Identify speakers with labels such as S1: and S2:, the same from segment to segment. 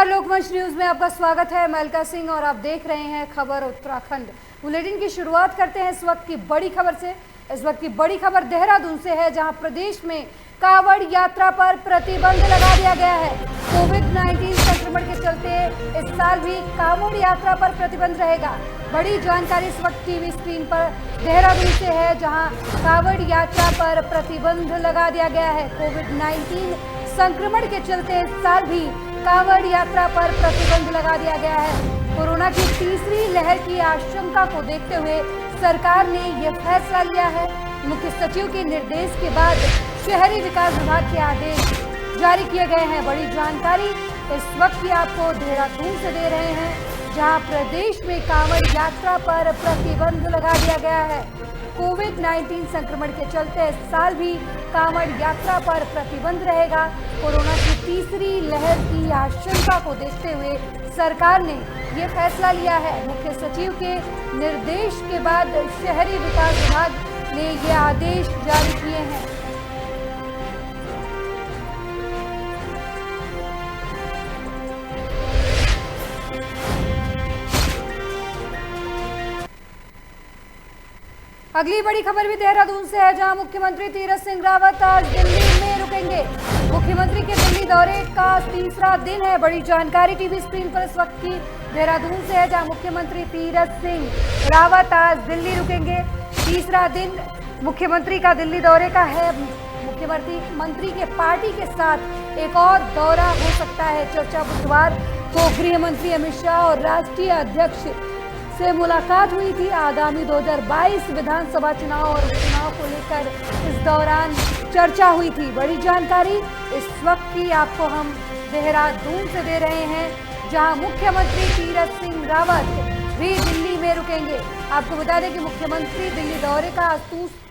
S1: नमस्कार, लोकमंच न्यूज में आपका स्वागत है। मैं अलका सिंह और आप देख रहे हैं खबर उत्तराखंड। बुलेटिन की शुरुआत करते हैं इस वक्त की बड़ी खबर से। इस वक्त की बड़ी खबर देहरादून से है, जहां प्रदेश में कांवड़ यात्रा पर प्रतिबंध लगा दिया गया है। कोविड-19 संक्रमण के चलते इस साल भी कांवड़ यात्रा पर प्रतिबंध रहेगा। बड़ी जानकारी इस वक्त टीवी स्क्रीन पर देहरादून से है, जहां कांवड़ यात्रा पर प्रतिबंध लगा दिया गया है। कोविड-19 संक्रमण के चलते इस साल भी कांवड़ यात्रा पर प्रतिबंध लगा दिया गया है। कोरोना की तीसरी लहर की आशंका को देखते हुए सरकार ने यह फैसला लिया है। मुख्य सचिव के निर्देश के बाद शहरी विकास विभाग के आदेश जारी किए गए हैं। बड़ी जानकारी इस वक्त की आपको देहरादून से दे रहे हैं, जहां प्रदेश में कांवड़ यात्रा पर प्रतिबंध लगा दिया गया है। कोविड-19 संक्रमण के चलते इस साल भी कांवड़ यात्रा पर प्रतिबंध रहेगा। कोरोना की तीसरी लहर की आशंका को देखते हुए सरकार ने ये फैसला लिया है। मुख्य सचिव के निर्देश के बाद शहरी विकास विभाग ने ये आदेश जारी किए हैं। अगली बड़ी खबर भी देहरादून से है, जहां मुख्यमंत्री तीरथ सिंह रावत आज दिल्ली में रुकेंगे। मुख्यमंत्री के दिल्ली दौरे का तीसरा दिन है। बड़ी जानकारी टीवी स्क्रीन पर इस वक्त की देहरादून से है, जहां मुख्यमंत्री तीरथ सिंह रावत आज दिल्ली रुकेंगे। तीसरा दिन मुख्यमंत्री का दिल्ली दौरे का है। मुख्यमंत्री के पार्टी के साथ एक और दौरा हो सकता है। चर्चा बुधवार को गृह मंत्री अमित शाह और राष्ट्रीय अध्यक्ष से मुलाकात हुई थी। आगामी 2022 विधानसभा चुनाव और उपचुनाव को लेकर इस दौरान चर्चा हुई थी। बड़ी जानकारी इस वक्त की आपको हम देहरादून से दे रहे हैं, जहां मुख्यमंत्री तीरथ सिंह रावत भी दिल्ली में रुकेंगे। आपको बता दें कि मुख्यमंत्री दिल्ली दौरे का आज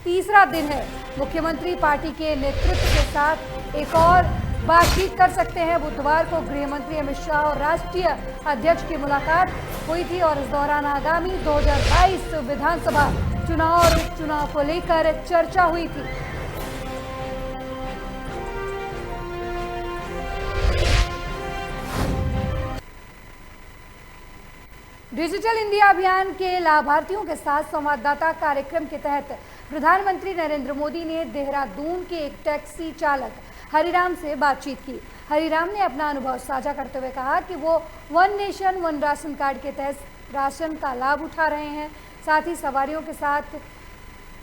S1: तीसरा दिन है। मुख्यमंत्री पार्टी के नेतृत्व के साथ एक और बातचीत कर सकते हैं। बुधवार को गृह मंत्री अमित शाह और राष्ट्रीय अध्यक्ष की मुलाकात हुई थी और इस दौरान आगामी 2022 विधानसभा चुनाव और उपचुनाव को लेकर चर्चा हुई थी। डिजिटल इंडिया अभियान के लाभार्थियों के साथ संवाददाता कार्यक्रम के तहत प्रधानमंत्री नरेंद्र मोदी ने देहरादून के एक टैक्सी चालक हरिराम से बातचीत की। हरिराम ने अपना अनुभव साझा करते हुए कहा कि वो one nation one ration card के तहत राशन का लाभ उठा रहे हैं। साथ ही सवारियों के साथ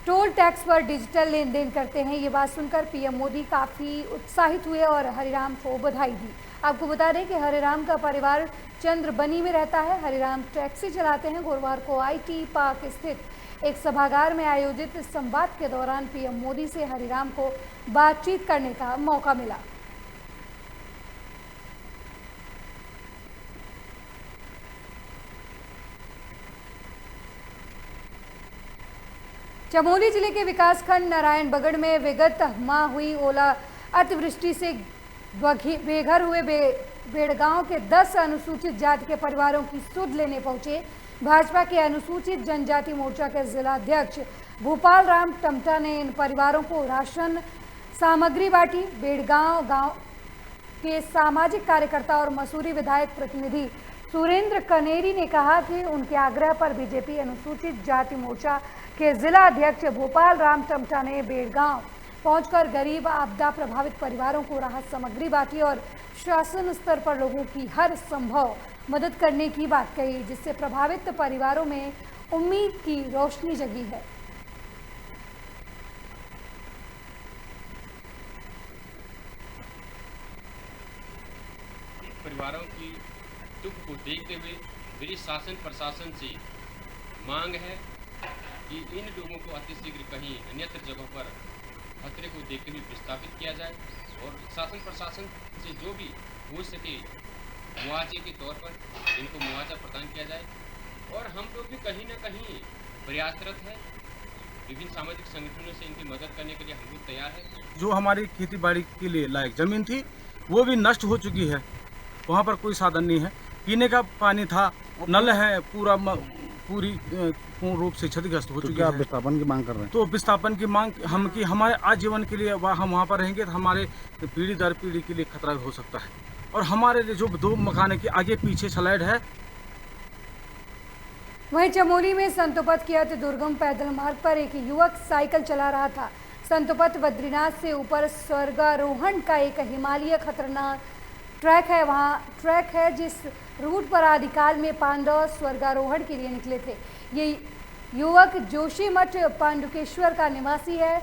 S1: टोल टैक्स पर डिजिटल लेन देन करते हैं। ये बात सुनकर पीएम मोदी काफ़ी उत्साहित हुए और हरिराम को बधाई दी। आपको बता दें कि हरिराम का परिवार चंद्रबनी में रहता है। हरिराम टैक्सी चलाते हैं। गुरुवार को IT पार्क स्थित एक सभागार में आयोजित इस संवाद के दौरान पीएम मोदी से हरिराम को बातचीत करने का मौका मिला। चमोली जिले के विकासखंड नारायणबगड़ में विगत माह हुई ओला अतिवृष्टि से बेघर हुए बेड़गांव के 10 अनुसूचित जाति के परिवारों की सुध लेने पहुंचे भाजपा के अनुसूचित जनजाति मोर्चा के जिलाध्यक्ष भूपाल राम टमटा ने इन परिवारों को राशन सामग्री बांटी। बेड़गांव गांव के सामाजिक कार्यकर्ता और मसूरी विधायक प्रतिनिधि सुरेंद्र कनेरी ने कहा कि उनके आग्रह पर बीजेपी अनुसूचित जाति मोर्चा के जिला अध्यक्ष भूपाल राम टमटा ने बेड़गांव पहुंचकर गरीब आपदा प्रभावित परिवारों को राहत सामग्री बांटी और शासन स्तर पर लोगों की हर संभव मदद करने की बात कही, जिससे प्रभावित परिवारों में उम्मीद की रोशनी जगी है।
S2: परिवारों की दुख को देखते हुए मेरी शासन प्रशासन से मांग है कि इन लोगों को अतिशीघ्र कहीं अन्यत्र जगहों पर खतरे को देखते हुए विस्थापित किया जाए और शासन प्रशासन से जो भी हो सके मुआवजे के तौर पर इनको मुआवजा प्रदान किया जाए। और हम लोग भी कहीं ना कहीं प्रयासरत है। विभिन्न सामाजिक संगठनों से इनकी मदद करने के लिए हम लोग तैयार हैं।
S3: जो हमारी खेती बाड़ी के लिए लायक जमीन थी वो भी नष्ट हो चुकी है। वहाँ पर कोई साधन नहीं है। पीने का पानी था, नल है, पूरी पूर्ण रूप से क्षतिग्रस्त हो चुकी है।
S4: विस्थापन की मांग कर रहे हैं।
S3: तो विस्थापन की मांग हम की हमारे आजीवन के लिए हम वहाँ पर रहेंगे तो हमारे पीढ़ी दर पीढ़ी के लिए खतरा हो सकता है। और हमारे जो 2 मकान के आगे पीछे स्लाइड है।
S1: वहीं चमोली में संतोपत के अति दुर्गम पैदल मार्ग पर एक युवक साइकिल चला रहा था। संतोपत बद्रीनाथ से ऊपर स्वर्गारोहण का एक हिमालय खतरनाक ट्रैक है। वहाँ ट्रैक है जिस रूट पर आदिकाल में पांडव स्वर्गारोहण के लिए निकले थे। ये युवक जोशीमठ पांडुकेश्वर का निवासी है।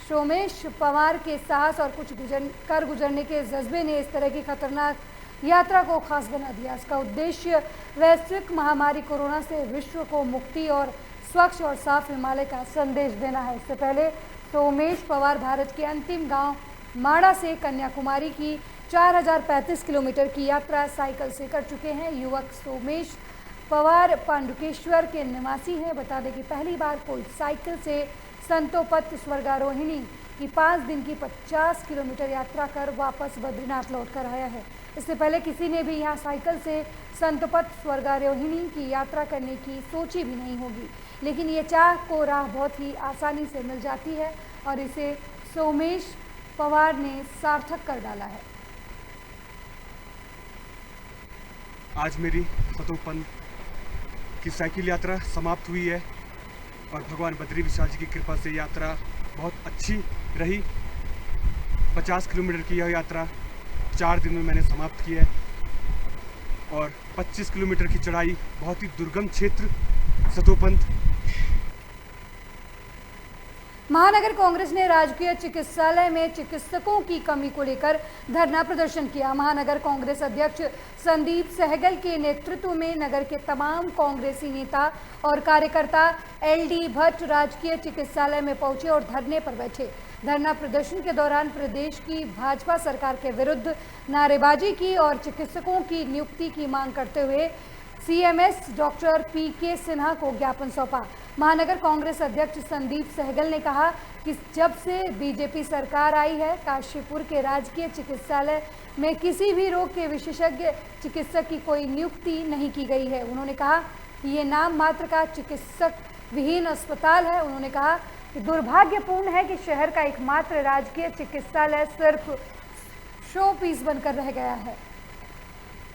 S1: सोमेश पवार के साहस और कुछ गुजरने के जज्बे ने इस तरह की खतरनाक यात्रा को खास बना दिया। इसका उद्देश्य वैश्विक महामारी कोरोना से विश्व को मुक्ति और स्वच्छ और साफ हिमालय का संदेश देना है। इससे पहले सोमेश पवार भारत के अंतिम गांव माड़ा से कन्याकुमारी की 4035 किलोमीटर की यात्रा साइकिल से कर चुके हैं। युवक सोमेश पवार पांडुकेश्वर के निवासी हैं। बता दें कि पहली बार कोई साइकिल से संतोपत स्वर्गारोहिणी की 5 दिन की 50 किलोमीटर यात्रा कर वापस बद्रीनाथ लौट कर आया है। इससे पहले किसी ने भी यहाँ साइकिल से संतोपत स्वर्गारोहिणी की यात्रा करने की सोची भी नहीं होगी, लेकिन ये चाह को राह बहुत ही आसानी से मिल जाती है और इसे सोमेश पवार ने सार्थक कर डाला है।
S4: आज मेरी सतोपन की साइकिल यात्रा समाप्त हुई है और भगवान बद्री विशाल जी की कृपा से यात्रा बहुत अच्छी रही। 50 किलोमीटर की यह यात्रा 4 दिन में मैंने समाप्त की है और 25 किलोमीटर की चढ़ाई बहुत ही दुर्गम क्षेत्र सतोपंथ।
S1: महानगर कांग्रेस ने राजकीय चिकित्सालय में चिकित्सकों की कमी को लेकर धरना प्रदर्शन किया। महानगर कांग्रेस अध्यक्ष संदीप सहगल के नेतृत्व में नगर के तमाम कांग्रेसी नेता और कार्यकर्ता एलडी भट्ट राजकीय चिकित्सालय में पहुंचे और धरने पर बैठे। धरना प्रदर्शन के दौरान प्रदेश की भाजपा सरकार के विरुद्ध नारेबाजी की और चिकित्सकों की नियुक्ति की मांग करते हुए सीएमएस डॉक्टर पीके सिन्हा को ज्ञापन सौंपा। महानगर कांग्रेस अध्यक्ष संदीप सहगल ने कहा कि जब से बीजेपी सरकार आई है, काशीपुर के राजकीय चिकित्सालय में किसी भी रोग के विशेषज्ञ चिकित्सक की कोई नियुक्ति नहीं की गई है। उन्होंने कहा कि ये नाम मात्र का चिकित्सक विहीन अस्पताल है। उन्होंने कहा कि दुर्भाग्यपूर्ण है कि शहर का एकमात्र राजकीय चिकित्सालय सिर्फ शो पीस बनकर रह गया है।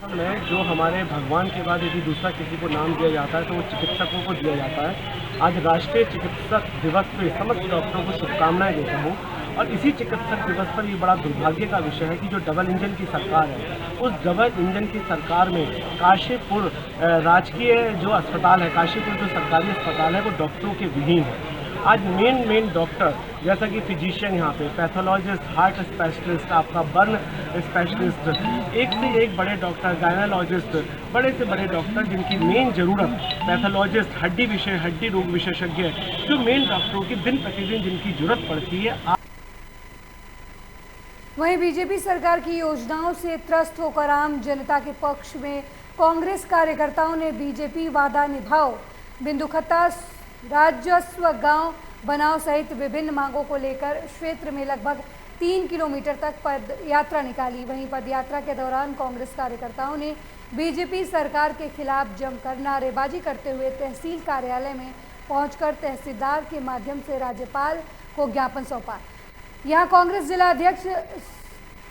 S5: में जो हमारे भगवान के बाद यदि दूसरा किसी को नाम दिया जाता है तो वो चिकित्सकों को दिया जाता है। आज राष्ट्रीय चिकित्सक दिवस पे समस्त डॉक्टरों को शुभकामनाएं देता हूँ और इसी चिकित्सक दिवस पर ये बड़ा दुर्भाग्य का विषय है कि जो डबल इंजन की सरकार है, उस डबल इंजन की सरकार में काशीपुर राजकीय जो अस्पताल है, काशीपुर जो सरकारी अस्पताल है, वो डॉक्टरों के विहीन है। आज मेन डॉक्टर जैसा कि फिजिशियन यहाँ पे, पैथोलॉजिस्ट, हार्ट स्पेशलिस्ट, आपका बर्न स्पेशलिस्ट, एक से एक बड़े डॉक्टर, गायनोलॉजिस्ट, बड़े से बड़े डॉक्टर जिनकी मेन ज़रूरत पैथोलॉजिस्ट, हड्डी रोग विशेषज्ञ, जो मेन डॉक्टरों की दिन प्रतिदिन जिनकी ज़रूरत पड़ती है।
S1: वहीं बीजेपी सरकार की योजनाओं से त्रस्त होकर आम जनता के पक्ष में कांग्रेस कार्यकर्ताओं ने बीजेपी वादा निभाओ, बिंदुखत्ता राजस्व गांव बनाओ सहित विभिन्न मांगों को लेकर क्षेत्र में लगभग 3 किलोमीटर तक पद यात्रा निकाली। वहीं पद यात्रा के दौरान कांग्रेस कार्यकर्ताओं ने बीजेपी सरकार के खिलाफ जमकर नारेबाजी करते हुए तहसील कार्यालय में पहुंचकर तहसीलदार के माध्यम से राज्यपाल को ज्ञापन सौंपा। यहां कांग्रेस जिला अध्यक्ष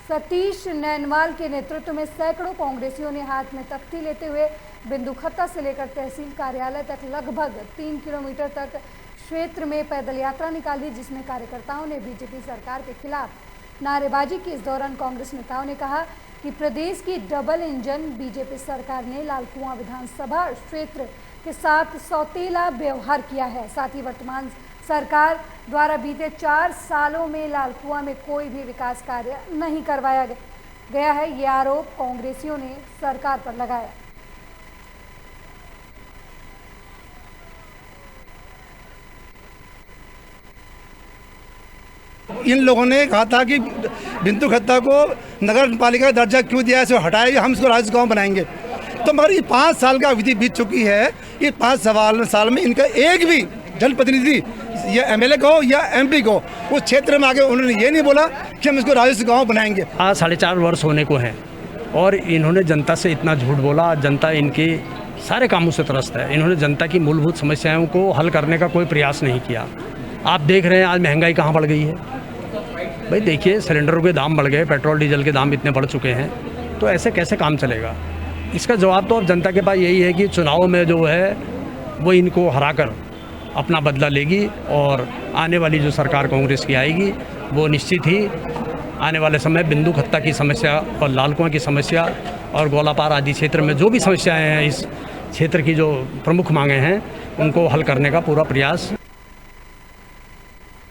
S1: सतीश नैनवाल के नेतृत्व में सैकड़ों कांग्रेसियों ने हाथ में तख्ती लेते हुए बिंदुखत्ता से लेकर तहसील कार्यालय तक लगभग 3 किलोमीटर तक क्षेत्र में पैदल यात्रा निकाली, जिसमें कार्यकर्ताओं ने बीजेपी सरकार के खिलाफ नारेबाजी की। इस दौरान कांग्रेस नेताओं ने कहा कि प्रदेश की डबल इंजन बीजेपी सरकार ने लालकुआं विधानसभा क्षेत्र के साथ सौतेला व्यवहार किया है। साथ ही वर्तमान सरकार द्वारा बीते 4 सालों में लालकुआं में कोई भी विकास कार्य नहीं करवाया गया है। ये आरोप कांग्रेसियों ने सरकार पर लगाया।
S6: इन लोगों ने कहा था कि बिंदुखत्ता को नगर पालिका का दर्जा क्यों दिया है, इसे हटाएगा, हम इसको राजस्व गाँव बनाएंगे। तो मगर ये 5 साल का अवधि बीत चुकी है। ये 5 साल में इनका एक भी जनप्रतिनिधि या एमएलए को या एमपी को उस क्षेत्र में आके उन्होंने ये नहीं बोला कि हम इसको राजस्व गाँव बनाएंगे।
S7: आज 4.5 वर्ष होने को हैं और इन्होंने जनता से इतना झूठ बोला। जनता इनके सारे कामों से त्रस्त है। इन्होंने जनता की मूलभूत समस्याओं को हल करने का कोई प्रयास नहीं किया। आप देख रहे हैं आज महंगाई कहाँ बढ़ गई है। भाई देखिए, सिलेंडरों के दाम बढ़ गए, पेट्रोल डीजल के दाम इतने बढ़ चुके हैं। तो ऐसे कैसे काम चलेगा? इसका जवाब तो अब जनता के पास यही है कि चुनाव में जो है वो इनको हराकर अपना बदला लेगी और आने वाली जो सरकार कांग्रेस की आएगी वो निश्चित ही आने वाले समय बिंदु खत्ता की समस्या और लाल कुआं की समस्या और गोलापार आदि क्षेत्र में जो भी समस्याएं हैं, इस क्षेत्र की जो प्रमुख मांगें हैं, उनको हल करने का पूरा प्रयास।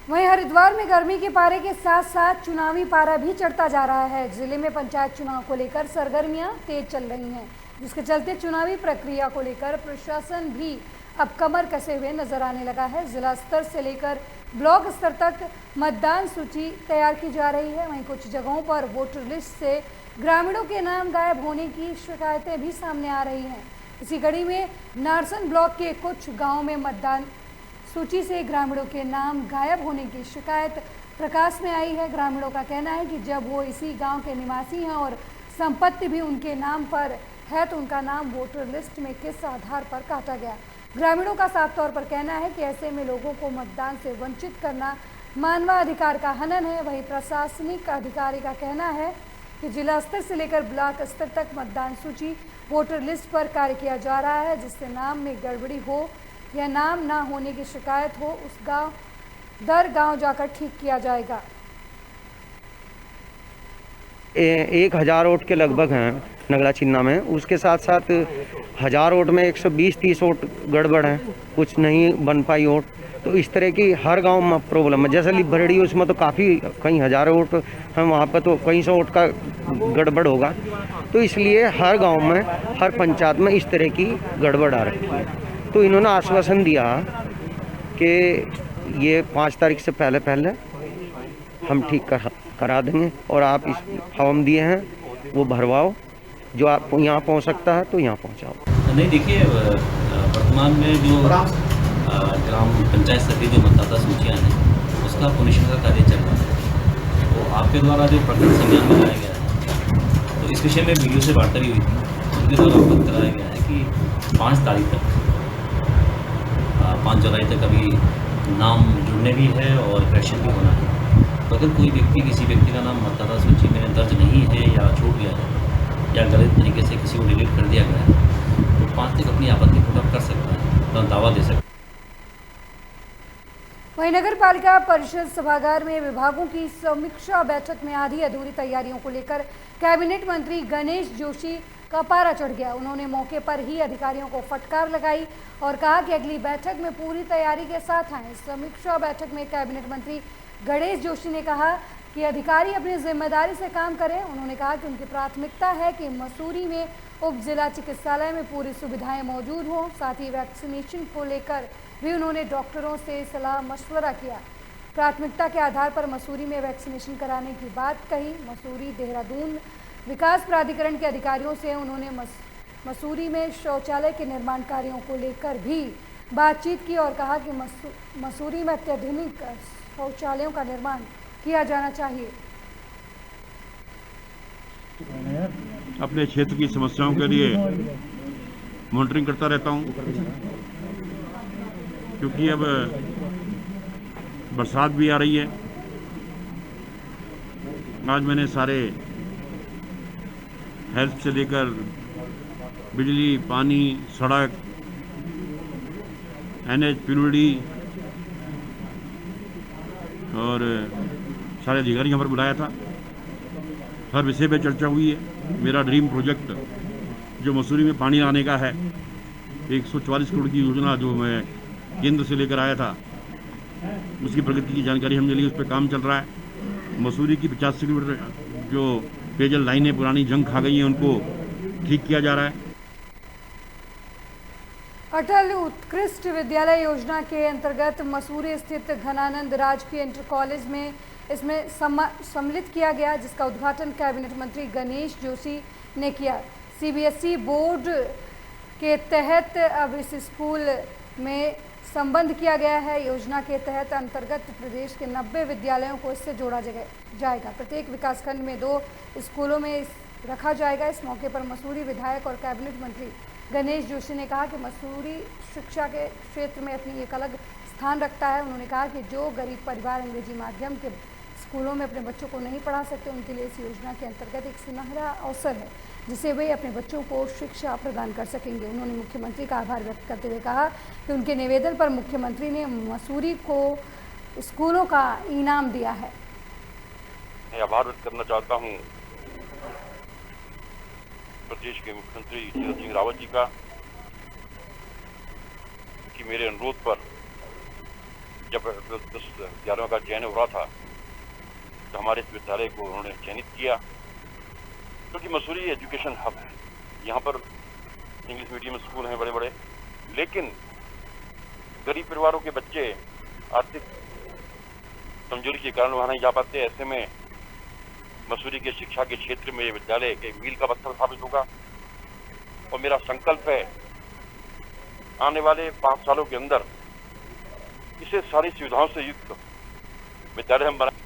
S1: वहीं हरिद्वार में गर्मी के पारे के साथ साथ चुनावी पारा भी चढ़ता जा रहा है। जिले में पंचायत चुनाव को लेकर सरगर्मियां तेज चल रही हैं, जिसके चलते चुनावी प्रक्रिया को लेकर प्रशासन भी अब कमर कसे हुए नजर आने लगा है। जिला स्तर से लेकर ब्लॉक स्तर तक मतदान सूची तैयार की जा रही है। वहीं कुछ जगहों पर वोटर लिस्ट से ग्रामीणों के नाम गायब होने की शिकायतें भी सामने आ रही हैं। इसी कड़ी में नारसन ब्लॉक के कुछ गाँव में मतदान सूची से ग्रामीणों के नाम गायब होने की शिकायत प्रकाश में आई है। ग्रामीणों का कहना है कि जब वो इसी गांव के निवासी हैं और संपत्ति भी उनके नाम पर है तो उनका नाम वोटर लिस्ट में किस आधार पर काटा गया। ग्रामीणों का साफ तौर पर कहना है कि ऐसे में लोगों को मतदान से वंचित करना मानवाधिकार का हनन है। वहीं प्रशासनिक अधिकारी का कहना है कि जिला स्तर से लेकर ब्लॉक स्तर तक मतदान सूची वोटर लिस्ट पर कार्य किया जा रहा है, जिससे नाम में गड़बड़ी हो या नाम ना होने की शिकायत हो उस गांव दर गांव जाकर ठीक किया जाएगा।
S8: 1000 वोट के लगभग हैं नगला चिन्ना में, उसके साथ साथ 1000 वोट में 120-30 वोट गड़बड़ हैं, कुछ नहीं बन पाई वोट। तो इस तरह की हर गांव में प्रॉब्लम है। जैसे लिभरड़ी उसमें तो काफ़ी कई हज़ार वोट हैं, वहाँ पर तो कई सौ वोट का गड़बड़ होगा। तो इसलिए हर गांव में हर पंचायत में इस तरह की गड़बड़ आ रही है। तो इन्होंने आश्वासन दिया कि ये 5 तारीख से पहले हम ठीक करा देंगे और आप इस फॉर्म दिए हैं वो भरवाओ, जो आप यहाँ पहुँच सकता है तो यहाँ पहुँचाओ।
S9: नहीं, देखिए वर्तमान में जो ग्राम पंचायत स्तर की जो मतदाता सूचियाँ हैं उसका पुनरीक्षण का कार्य चल रहा है। तो आपके द्वारा जो प्रकरण संज्ञान में लाया गया है तो इस विषय में वीडियो से वार्ता भी हुई थी, उनके द्वारा अवगत कराया गया है कि 5 तारीख तक 5 जुलाई तक अभी नाम जुड़ने भी है और करेक्शन भी होना है। तो अगर कोई व्यक्ति किसी व्यक्ति का नाम मतदाता सूची में दर्ज नहीं है या छूट गया है या गलत तरीके से किसी को डिलीट कर दिया गया है तो 5 तक अपनी आपत्ति पुट कर सकता है, तो दावा दे सकता है।
S1: वहीं नगर पालिका परिषद सभागार में विभागों की समीक्षा बैठक में आधी अधूरी तैयारियों को लेकर कैबिनेट मंत्री गणेश जोशी का पारा चढ़ गया। उन्होंने मौके पर ही अधिकारियों को फटकार लगाई और कहा कि अगली बैठक में पूरी तैयारी के साथ आएं। समीक्षा बैठक में कैबिनेट मंत्री गणेश जोशी ने कहा कि अधिकारी अपनी जिम्मेदारी से काम करें। उन्होंने कहा कि उनकी प्राथमिकता है कि मसूरी में उप जिला चिकित्सालय में पूरी सुविधाएं मौजूद हों। साथ ही वैक्सीनेशन को लेकर भी उन्होंने डॉक्टरों से सलाह मशवरा किया। प्राथमिकता के आधार पर मसूरी में वैक्सीनेशन कराने की बात कही। मसूरी देहरादून विकास प्राधिकरण के अधिकारियों से उन्होंने मसूरी में शौचालय के निर्माण कार्यों को लेकर भी बातचीत की और कहा कि मसूरी में अत्याधुनिक शौचालयों का निर्माण किया जाना चाहिए।
S10: अपने क्षेत्र की समस्याओं के लिए मॉनिटरिंग करता रहता हूं, क्योंकि अब बरसात भी आ रही है। आज मैंने सारे हेल्थ से लेकर बिजली, पानी, सड़क, NH, पीडब्ल्यूडी और सारे अधिकारी यहाँ पर बुलाया था। हर विषय पे चर्चा हुई है। मेरा ड्रीम प्रोजेक्ट जो मसूरी में पानी लाने का है, 144 करोड़ की योजना जो मैं केंद्र से लेकर आया था, उसकी प्रगति की जानकारी हमने ली। उस पर काम चल रहा है। मसूरी की 50 किलोमीटर जो पेयजल लाइनें पुरानी जंग खा गई हैं उनको ठीक किया जा रहा है।
S1: अटल उत्कृष्ट विद्यालय योजना के अंतर्गत मसूरी स्थित घनानंद राजकीय इंटर कॉलेज में इसमें सम्मिलित किया गया, जिसका उद्घाटन कैबिनेट मंत्री गणेश जोशी ने किया। CBSE बोर्ड के तहत अब इस स्कूल में संबंध किया गया है। योजना के तहत अंतर्गत प्रदेश के 90 विद्यालयों को इससे जोड़ा जाएगा। प्रत्येक विकासखंड में 2 स्कूलों में रखा जाएगा। इस मौके पर मसूरी विधायक और कैबिनेट मंत्री गणेश जोशी ने कहा कि मसूरी शिक्षा के क्षेत्र में अपनी एक अलग स्थान रखता है। उन्होंने कहा कि जो गरीब परिवार अंग्रेजी माध्यम के स्कूलों में अपने बच्चों को नहीं पढ़ा सकते, उनके लिए इस योजना के अंतर्गत एक सुनहरा अवसर है जिसे वे अपने बच्चों को शिक्षा प्रदान कर सकेंगे। उन्होंने मुख्यमंत्री का आभार व्यक्त करते हुए कहा कि उनके निवेदन पर मुख्यमंत्री ने मसूरी को स्कूलों का इनाम दिया है।
S10: मैं आभार व्यक्त करना चाहता हूँ प्रदेश के मुख्यमंत्री तीरथ सिंह रावत जी का कि मेरे अनुरोध पर जब 10-11 का चयन हो रहा था तो हमारे इस विद्यालय को उन्होंने चयनित किया, क्योंकि मसूरी एजुकेशन हब है। यहाँ पर इंग्लिश मीडियम स्कूल हैं बड़े बड़े, लेकिन गरीब परिवारों के बच्चे आर्थिक कमजोरी के कारण वहाँ नहीं जा पाते। ऐसे में मसूरी के शिक्षा के क्षेत्र में विद्यालय के मील का पत्थर साबित होगा और मेरा संकल्प है आने वाले 5 सालों के अंदर इसे सारी सुविधाओं से युक्त विद्यालय हम बनाए।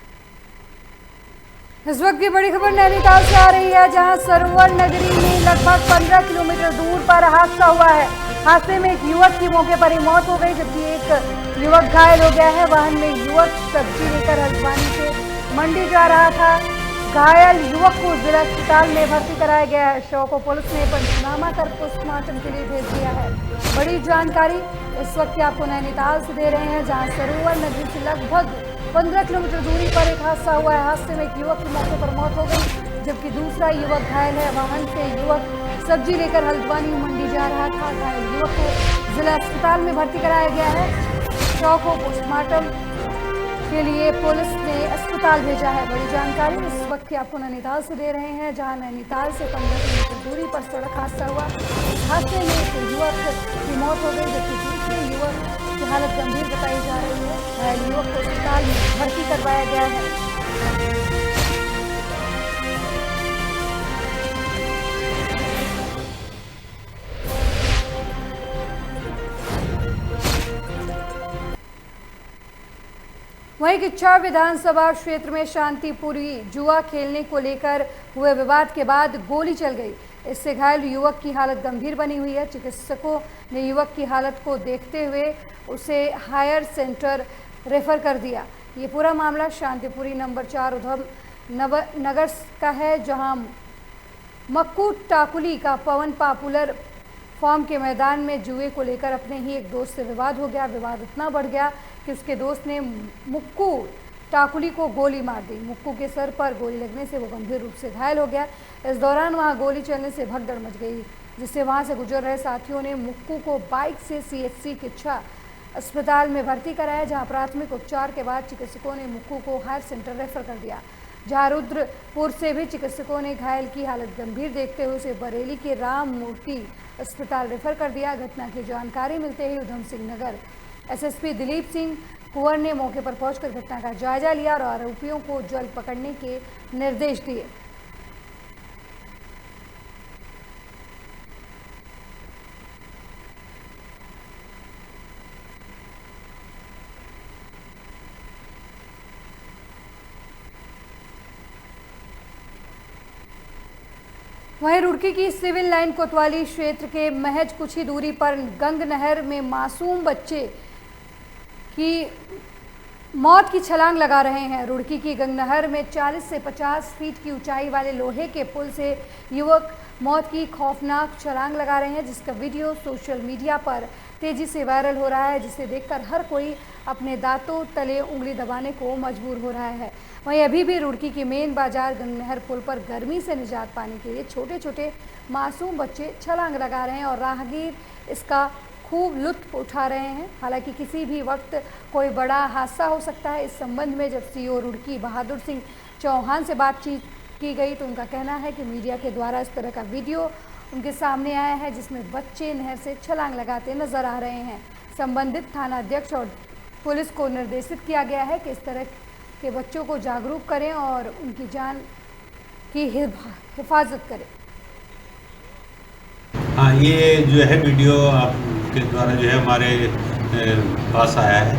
S1: इस वक्त की बड़ी खबर नैनीताल से आ रही है, जहां सरोवर नगरी में लगभग 15 किलोमीटर दूर पर हादसा हुआ है। हादसे में एक युवक की मौके पर ही मौत हो गई, जबकि एक युवक घायल हो गया है। वाहन में युवक सब्जी लेकर हल्द्वानी से मंडी जा रहा था। घायल युवक को जिला अस्पताल में भर्ती कराया गया है। शव को पुलिस ने पंचनामा कर पोस्टमार्टम के लिए भेज दिया है। बड़ी जानकारी इस वक्त आपको नैनीताल से दे रहे हैं, जहां सरोवर नगरी से लगभग 15 किलोमीटर दूरी पर एक हादसा हुआ है। हादसे में एक युवक की मौके पर मौत हो गई, जबकि दूसरा युवक घायल है। वाहन से युवक सब्जी लेकर हल्द्वानी मंडी जा रहा था। घायल युवक को जिला अस्पताल में भर्ती कराया गया है। शव को पोस्टमार्टम के लिए पुलिस ने अस्पताल भेजा है। बड़ी जानकारी इस वक्त की आपको नैनीताल से दे रहे हैं, जहां नैनीताल से 15 किलोमीटर दूरी पर सड़क हादसा हुआ। इस हादसे में एक युवक की मौत हो गई, जबकि दूसरे युवक की हालत गंभीर बताई जा रही है। घायल युवक को अस्पताल में भर्ती करवाया गया है। वहीं किच्छा विधानसभा क्षेत्र में शांतिपुरी जुआ खेलने को लेकर हुए विवाद के बाद गोली चल गई। इससे घायल युवक की हालत गंभीर बनी हुई है। चिकित्सकों ने युवक की हालत को देखते हुए उसे हायर सेंटर रेफर कर दिया। ये पूरा मामला शांतिपुरी नंबर 4 उधम नगर का है, जहां मक्कू टाकुली का पवन पॉपुलर फॉर्म के मैदान में जुए को लेकर अपने ही एक दोस्त से विवाद हो गया। विवाद इतना बढ़ गया कि उसके दोस्त ने मुक्कू टाकुली को गोली मार दी। मुक्कू के सर पर गोली लगने से वो गंभीर रूप से घायल हो गया। इस दौरान वहां गोली चलने से भगदड़ मच गई, जिससे वहां से गुजर रहे साथियों ने मुक्कू को बाइक से CHC किच्छा अस्पताल में भर्ती कराया, जहां प्राथमिक उपचार के बाद चिकित्सकों ने मुक्कू को हायर सेंटर रेफर कर दिया। जहां रुद्रपुर से भी चिकित्सकों ने घायल की हालत गंभीर देखते हुए उसे बरेली के राम मूर्ति अस्पताल रेफर कर दिया। घटना की जानकारी मिलते ही उधम सिंह नगर SSP दिलीप सिंह कुंवर ने मौके पर पहुंचकर घटना का जायजा लिया और आरोपियों को जल्द पकड़ने के निर्देश दिए। वहीं रुड़की की सिविल लाइन कोतवाली क्षेत्र के महज कुछ ही दूरी पर गंग नहर में मासूम बच्चे की मौत की छलांग लगा रहे हैं। रुड़की की गंग नहर में 40 से 50 फीट की ऊंचाई वाले लोहे के पुल से युवक मौत की खौफनाक छलांग लगा रहे हैं, जिसका वीडियो सोशल मीडिया पर तेजी से वायरल हो रहा है, जिसे देखकर हर कोई अपने दांतों तले उंगली दबाने को मजबूर हो रहा है। वहीं अभी भी रुड़की की मेन बाजार गंग नहर पुल पर गर्मी से निजात पाने के लिए छोटे छोटे मासूम बच्चे छलांग लगा रहे हैं और राहगीर इसका खूब लुत्फ उठा रहे हैं। हालांकि किसी भी वक्त कोई बड़ा हादसा हो सकता है। इस संबंध में जब CO रुड़की बहादुर सिंह चौहान से बातचीत की गई तो उनका कहना है कि मीडिया के द्वारा इस तरह का वीडियो उनके सामने आया है, जिसमें बच्चे नहर से छलांग लगाते नजर आ रहे हैं। संबंधित थाना अध्यक्ष और पुलिस को निर्देशित किया गया है कि इस तरह के बच्चों को जागरूक करें और उनकी जान की हिफाजत करें।
S11: हाँ, ये जो है वीडियो आपके द्वारा जो है हमारे पास आया है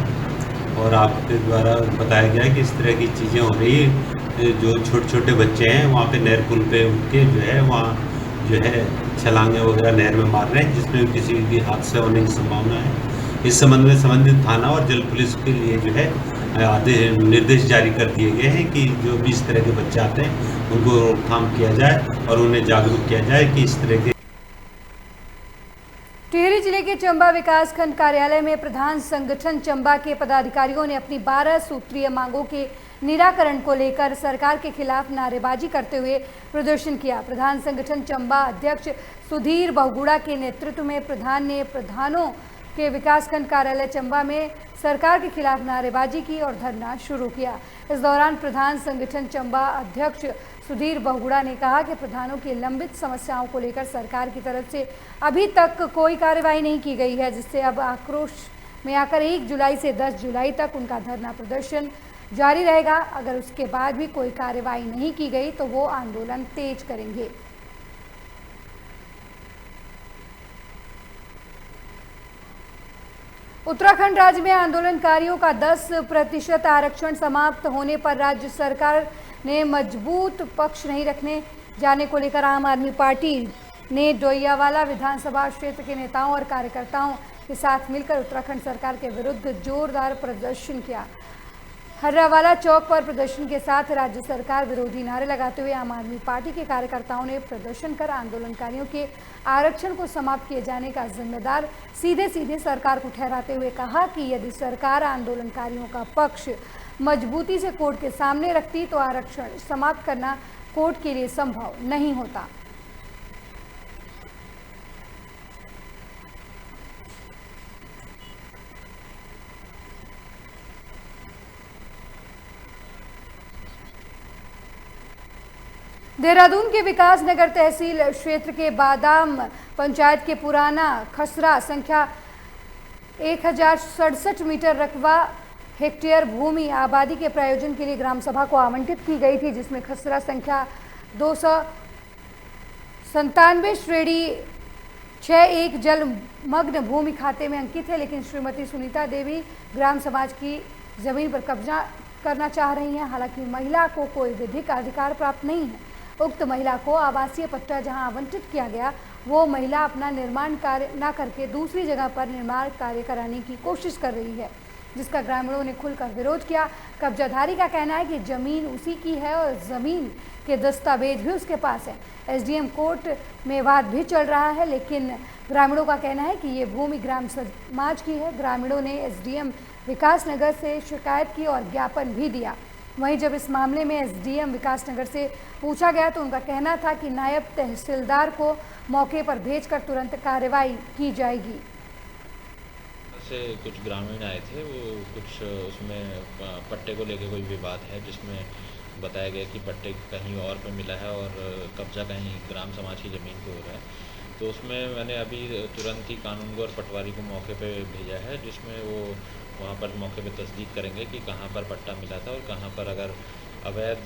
S11: और आपके द्वारा बताया गया है कि इस तरह की चीज़ें हो रही है। जो छोटे छोटे बच्चे हैं वहाँ पे नहर पुल पे उनके जो है वहाँ जो है छलांगे वगैरह नहर में मार रहे हैं, जिसमें किसी भी हादसे होने की संभावना है। इस संबंध में संबंधित थाना और जल पुलिस के लिए जो है निर्देश जारी कर दिए गए हैं कि जो भी इस तरह के बच्चे आते हैं उनको रोकथाम किया जाए और उन्हें जागरूक किया जाए कि इस तरह के।
S1: टिहरी जिले के चंबा विकासखंड कार्यालय में प्रधान संगठन चंबा के पदाधिकारियों ने अपनी 12 सूत्रीय मांगों के निराकरण को लेकर सरकार के खिलाफ नारेबाजी करते हुए प्रदर्शन किया। प्रधान संगठन चंबा अध्यक्ष सुधीर बहुगुड़ा के नेतृत्व में प्रधान ने प्रधानों के विकासखंड कार्यालय चंबा में सरकार के खिलाफ नारेबाजी की और धरना शुरू किया। इस दौरान प्रधान संगठन चंबा अध्यक्ष सुधीर बहुगुड़ा ने कहा कि प्रधानों की लंबित समस्याओं को लेकर सरकार की तरफ से अभी तक कोई कार्रवाई नहीं की गई है, जिससे अब आक्रोश में आकर 1 जुलाई से 10 जुलाई तक उनका धरना प्रदर्शन जारी रहेगा। अगर उसके बाद भी कोई कार्रवाई नहीं की गई तो वो आंदोलन तेज करेंगे। उत्तराखंड राज्य में आंदोलनकारियों का 10% आरक्षण समाप्त होने पर राज्य सरकार ने मजबूत पक्ष नहीं रखने जाने को लेकर आम आदमी पार्टी ने डोईयावाला विधानसभा क्षेत्र के नेताओं और कार्यकर्ताओं के साथ मिलकर उत्तराखंड सरकार के विरुद्ध जोरदार प्रदर्शन किया। हर्रावाला चौक पर प्रदर्शन के साथ राज्य सरकार विरोधी नारे लगाते हुए आम आदमी पार्टी के कार्यकर्ताओं ने प्रदर्शन कर आंदोलनकारियों के आरक्षण को समाप्त किए जाने का जिम्मेदार सीधे सीधे सरकार को ठहराते हुए कहा कि यदि सरकार आंदोलनकारियों का पक्ष मजबूती से कोर्ट के सामने रखती तो आरक्षण समाप्त करना कोर्ट के लिए संभव नहीं होता। देहरादून के विकास नगर तहसील क्षेत्र के बादाम पंचायत के पुराना खसरा संख्या 1067 मीटर रकबा हेक्टेयर भूमि आबादी के प्रयोजन के लिए ग्राम सभा को आवंटित की गई थी, जिसमें खसरा संख्या 297 श्रेणी 61 जलमग्न भूमि खाते में अंकित है, लेकिन श्रीमती सुनीता देवी ग्राम समाज की जमीन पर कब्जा करना चाह रही हैं। हालांकि महिला को कोई विधिक अधिकार प्राप्त नहीं है। उक्त महिला को आवासीय पट्टा जहां आवंटित किया गया, वो महिला अपना निर्माण कार्य न करके दूसरी जगह पर निर्माण कार्य कराने की कोशिश कर रही है, जिसका ग्रामीणों ने खुलकर विरोध किया। कब्जाधारी का कहना है कि जमीन उसी की है और जमीन के दस्तावेज भी उसके पास है। एसडीएम कोर्ट में वाद भी चल रहा है, लेकिन ग्रामीणों का कहना है कि ये भूमि ग्राम समाज की है। ग्रामीणों ने एसडीएम विकास नगर से शिकायत की और ज्ञापन भी दिया। वहीं जब इस मामले में एसडीएम विकास नगर से पूछा गया तो उनका कहना था कि नायब तहसीलदार को मौके पर भेजकर तुरंत कार्रवाई की जाएगी।
S12: से कुछ ग्रामीण आए थे, वो कुछ उसमें पट्टे को लेकर कोई विवाद है, जिसमें बताया गया कि पट्टे कहीं और पे मिला है और कब्जा कहीं ग्राम समाज की ज़मीन पे हो रहा है। तो उसमें मैंने अभी तुरंत ही कानूनगो और पटवारी को मौके पे भेजा है, जिसमें वो वहाँ पर मौके पे तस्दीक करेंगे कि कहाँ पर पट्टा मिला था और कहाँ पर अगर अवैध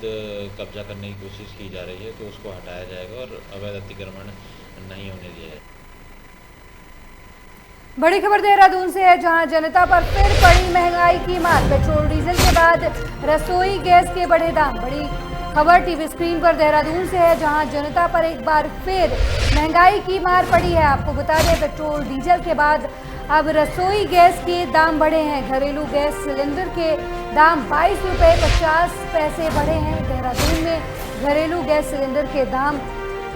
S12: कब्जा करने की कोशिश की जा रही है तो उसको हटाया जाएगा और अवैध अतिक्रमण नहीं होने दिया जाएगा।
S1: बड़ी खबर देहरादून से है, जहां जनता पर फिर पड़ी महंगाई की मार। पेट्रोल डीजल के बाद रसोई गैस के बढ़े दाम। बड़ी खबर टीवी स्क्रीन पर देहरादून से है, जहां जनता पर एक बार फिर महंगाई की मार पड़ी है। आपको बता दें, पेट्रोल डीजल के बाद अब रसोई गैस के दाम बढ़े हैं। घरेलू गैस सिलेंडर के दाम 22 रुपये 50 पैसे बढ़े हैं। देहरादून में घरेलू गैस सिलेंडर के दाम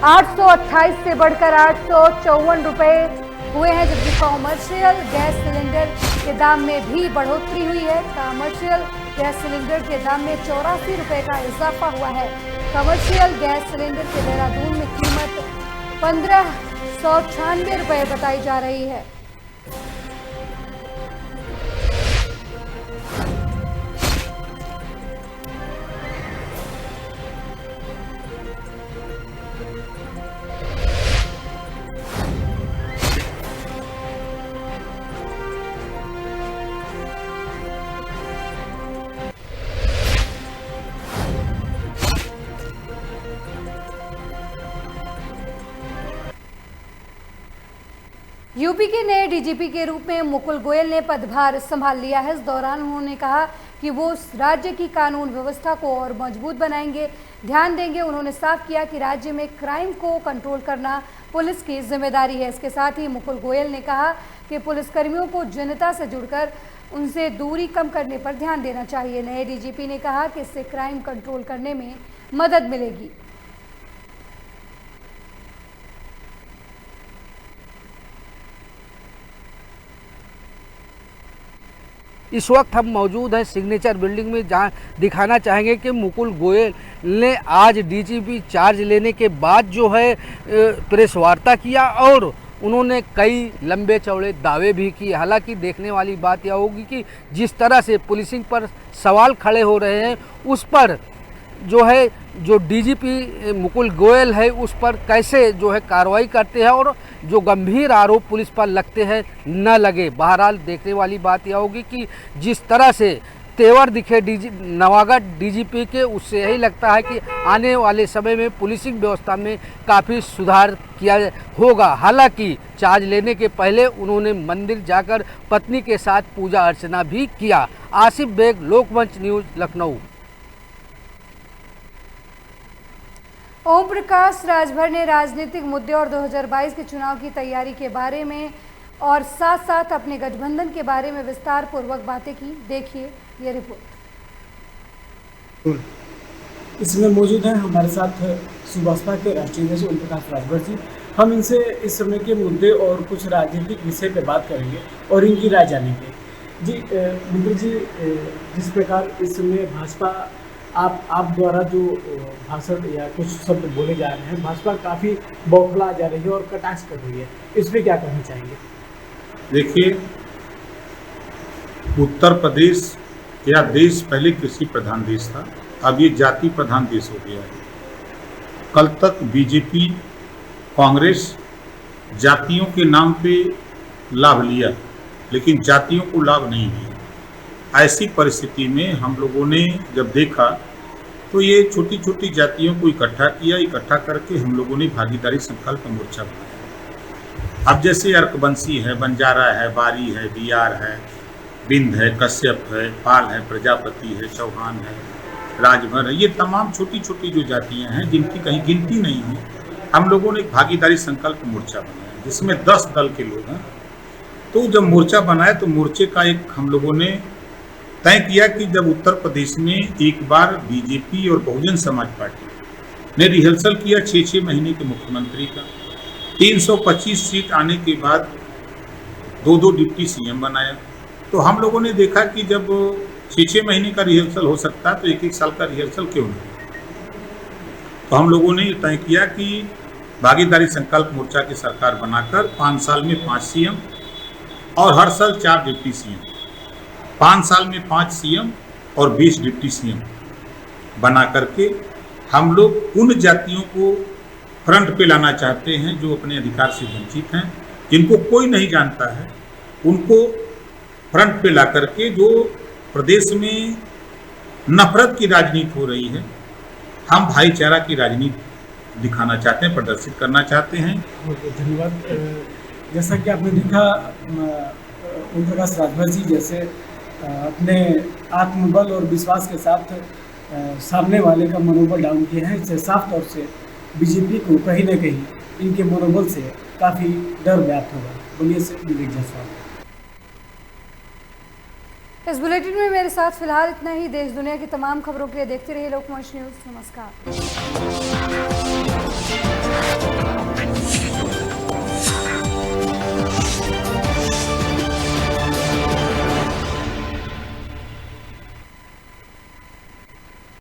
S1: 828 से बढ़कर 854 रुपये हुए हैं, जबकि कॉमर्शियल गैस सिलेंडर के दाम में भी बढ़ोतरी हुई है। कॉमर्शियल गैस सिलेंडर के दाम में 84 रुपये का इजाफा हुआ है। कॉमर्शियल गैस सिलेंडर के देहरादून में कीमत 1596 रुपये बताई जा रही है। यूपी के नए डीजीपी के रूप में मुकुल गोयल ने पदभार संभाल लिया है। इस दौरान उन्होंने कहा कि वो राज्य की कानून व्यवस्था को और मजबूत बनाएंगे, ध्यान देंगे। उन्होंने साफ किया कि राज्य में क्राइम को कंट्रोल करना पुलिस की जिम्मेदारी है। इसके साथ ही मुकुल गोयल ने कहा कि पुलिसकर्मियों को जनता से जुड़कर उनसे दूरी कम करने पर ध्यान देना चाहिए। नए डीजीपी ने कहा कि इससे क्राइम कंट्रोल करने में मदद मिलेगी।
S13: इस वक्त हम मौजूद हैं सिग्नेचर बिल्डिंग में, जहां दिखाना चाहेंगे कि मुकुल गोयल ने आज डीजीपी चार्ज लेने के बाद जो है प्रेस वार्ता किया और उन्होंने कई लंबे चौड़े दावे भी किए। हालांकि देखने वाली बात यह होगी कि जिस तरह से पुलिसिंग पर सवाल खड़े हो रहे हैं उस पर जो डीजीपी मुकुल गोयल है उस पर कैसे जो है कार्रवाई करते हैं और जो गंभीर आरोप पुलिस पर लगते हैं न लगे। बहरहाल देखने वाली बात यह होगी कि जिस तरह से तेवर दिखे नवागढ़ डीजीपी के, उससे यही लगता है कि आने वाले समय में पुलिसिंग व्यवस्था में काफ़ी सुधार किया होगा। हालांकि चार्ज लेने के पहले उन्होंने मंदिर जाकर पत्नी के साथ पूजा अर्चना भी किया। आसिफ बेग, लोकमंच न्यूज़, लखनऊ।
S1: ओम प्रकाश राजभर ने राजनीतिक मुद्दे और 2022 के चुनाव की तैयारी के बारे में और साथ साथ अपने गठबंधन के बारे में विस्तार पूर्वक बातें की। देखिए ये रिपोर्ट।
S5: इसमें मौजूद हैं हमारे साथ सुबसपा के राष्ट्रीय अध्यक्ष ओम प्रकाश राजभर जी। हम इनसे इस समय के मुद्दे और कुछ राजनीतिक विषय पर बात करेंगे और इनकी राय जानेंगे। जी मित्र जी, जिस प्रकार इस समय भाजपा आप द्वारा जो भाषण या कुछ शब्द बोले जा रहे हैं, भाजपा काफ़ी बौखला जा रही है और कटाक्ष कर रही है, इस पर क्या कहना चाहेंगे?
S14: देखिए, उत्तर प्रदेश या देश पहले कृषि प्रधान देश था, अब ये जाति प्रधान देश हो गया है। कल तक बीजेपी कांग्रेस जातियों के नाम पे लाभ लिया, लेकिन जातियों को लाभ नहीं दिया। ऐसी परिस्थिति में हम लोगों ने जब देखा तो ये छोटी छोटी जातियों को इकट्ठा किया। इकट्ठा करके हम लोगों ने भागीदारी संकल्प मोर्चा बनाया। अब जैसे अर्कवंशी है, बंजारा है, बारी है, बियार है, बिंद है, कश्यप है, पाल है, प्रजापति है, चौहान है, राजभर है, ये तमाम छोटी छोटी जो जातियां हैं जिनकी कहीं गिनती नहीं है, हम लोगों ने एक भागीदारी संकल्प मोर्चा बनाया जिसमें 10 दल के लोग हैं। तो जब मोर्चा बनाया तो मोर्चे का एक हम लोगों ने तय किया कि जब उत्तर प्रदेश में एक बार बीजेपी और बहुजन समाज पार्टी ने रिहर्सल किया 6-6 महीने के मुख्यमंत्री का, 325 सीट आने के बाद 2-2 डिप्टी सीएम बनाया, तो हम लोगों ने देखा कि जब 6-6 महीने का रिहर्सल हो सकता है तो 1-1 साल का रिहर्सल क्यों नहीं। तो हम लोगों ने तय किया कि भागीदारी संकल्प मोर्चा की सरकार बनाकर 5 साल में 5 सीएम और हर साल 4 डिप्टी सीएम, 5 साल में 5 सीएम और 20 डिप्टी सीएम बना करके हम लोग उन जातियों को फ्रंट पे लाना चाहते हैं जो अपने अधिकार से वंचित हैं, जिनको कोई नहीं जानता है, उनको फ्रंट पे ला करके जो प्रदेश में नफरत की राजनीति हो रही है, हम भाईचारा की राजनीति दिखाना चाहते हैं, प्रदर्शित करना चाहते हैं।
S5: धन्यवाद। जैसा कि आपने देखा, ओम प्रकाश राजभर जी जैसे अपने आत्मबल और विश्वास के साथ सामने वाले का मनोबल डाउन किए हैं, इससे साफ तौर से बीजेपी को कहीं न कहीं इनके मनोबल से काफ़ी डर व्याप्त होगा। बोलिए से विवेक जायसवाल।
S1: इस बुलेटिन में मेरे साथ फिलहाल इतना ही। देश दुनिया की तमाम खबरों के लिए देखते रहिए लोकमंच न्यूज़। नमस्कार।